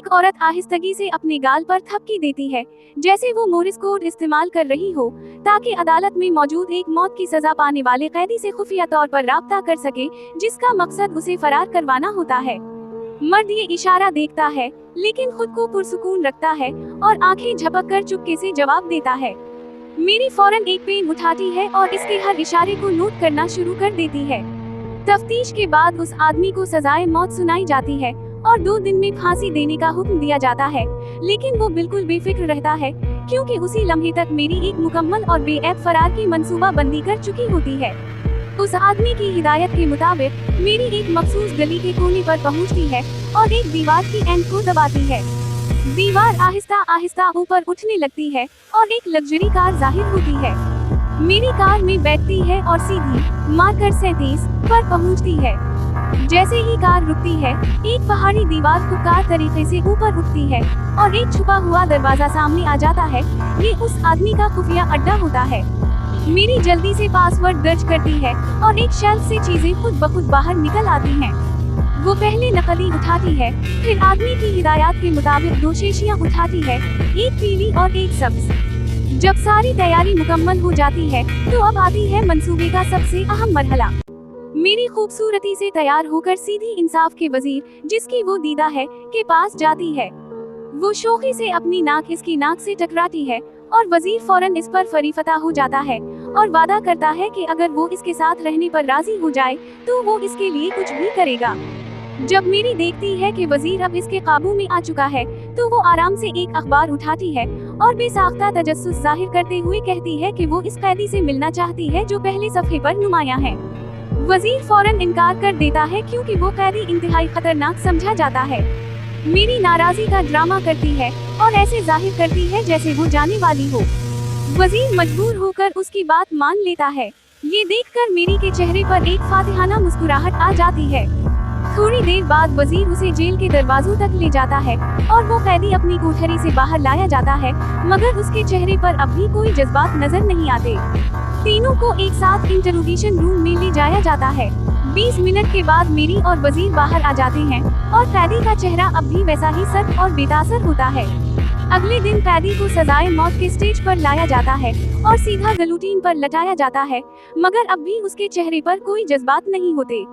एक औरत आहिस्तगी से अपने गाल पर थपकी देती है, जैसे वो मोरिस कोड इस्तेमाल कर रही हो, ताकि अदालत में मौजूद एक मौत की सजा पाने वाले कैदी से खुफिया तौर पर राब्ता कर सके, जिसका मकसद उसे फरार करवाना होता है। मर्द ये इशारा देखता है, लेकिन खुद को पुरसुकून रखता है और आंखें झपककर चुपके से जवाब देता है। मेरी फौरन एक पेन उठाती है और इसके हर इशारे को नोट करना शुरू कर देती है। तफ्तीश के बाद उस आदमी को सजाए मौत सुनाई जाती है और 2 दिन में फांसी देने का हुक्म दिया जाता है, लेकिन वो बिल्कुल बेफिक्र रहता है, क्योंकि उसी लम्हे तक मेरी एक मुकम्मल और बेऐब फरार की मंसूबा बंदी कर चुकी होती है। उस आदमी की हिदायत के मुताबिक मेरी एक मखसूस गली के कोने पर पहुंचती है और एक दीवार की एंड को दबाती है। दीवार आहिस्ता आहिस्ता ऊपर उठने लगती है और एक लग्जरी कार जाहिर होती है। मेरी कार में बैठती है और सीधी मार्कर 37 पर पहुंचती है। जैसे ही कार रुकती है, एक पहाड़ी दीवार खुदकार तरीके से ऊपर उठती है और एक छुपा हुआ दरवाजा सामने आ जाता है। ये उस आदमी का खुफिया अड्डा होता है। मेरी जल्दी से पासवर्ड दर्ज करती है और एक शेल्फ से चीजें खुद ब खुद बाहर निकल आती हैं। वो पहले नकदी उठाती है, फिर आदमी की हिदायत के मुताबिक 2 शीशियां उठाती है, एक पीली और एक सब्ज। जब सारी तैयारी मुकम्मल हो जाती है, तो अब आती है मंसूबे का सबसे अहम मरहला। मेरी खूबसूरती से तैयार होकर सीधी इंसाफ के वजीर, जिसकी वो दीदा है, के पास जाती है। वो शोखी से अपनी नाक इसकी नाक से टकराती है और वजीर फौरन इस पर फरीफता हो जाता है और वादा करता है कि अगर वो इसके साथ रहने पर राजी हो जाए तो वो इसके लिए कुछ भी करेगा। जब मेरी देखती है कि वजीर अब इसके काबू में आ चुका है, तो वो आराम से एक अखबार उठाती है और बेसाख्ता तजस्सुस जाहिर करते हुए कहती है कि वो इस कैदी से मिलना चाहती है जो पहले सफ़े पर नुमाया है। वजीर फौरन इनकार कर देता है, क्योंकि वो कैदी इंतहाई खतरनाक समझा जाता है। मेरी नाराजगी का ड्रामा करती है और ऐसे जाहिर करती है जैसे वो जाने वाली हो। वजीर मजबूर होकर उसकी बात मान लेता है। ये देखकर मेरी के चेहरे पर एक फातिहाना मुस्कुराहट आ जाती है। थोड़ी देर बाद वजीर उसे जेल के दरवाजों तक ले जाता है और वो कैदी अपनी कोठरी से बाहर लाया जाता है, मगर उसके चेहरे पर अब भी कोई जज्बात नजर नहीं आते। तीनों को एक साथ इंटरोगेशन रूम में ले जाया जाता है। 20 मिनट के बाद मेरी और वजीर बाहर आ जाते हैं और कैदी का चेहरा अब भी वैसा ही सख्त और बेतासर होता है। अगले दिन कैदी को सजाए मौत के स्टेज पर लाया जाता है और सीधा गलूटीन पर लटाया जाता है, मगर अब भी उसके चेहरे पर कोई जज्बात नहीं होते।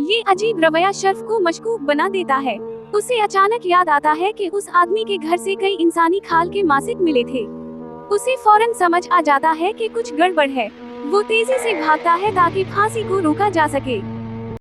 ये अजीब रवैया शर्फ को मशकूक बना देता है। उसे अचानक याद आता है कि उस आदमी के घर से कई इंसानी खाल के मासिक मिले थे। उसे फौरन समझ आ जाता है कि कुछ गड़बड़ है। वो तेजी से भागता है ताकि फांसी को रोका जा सके।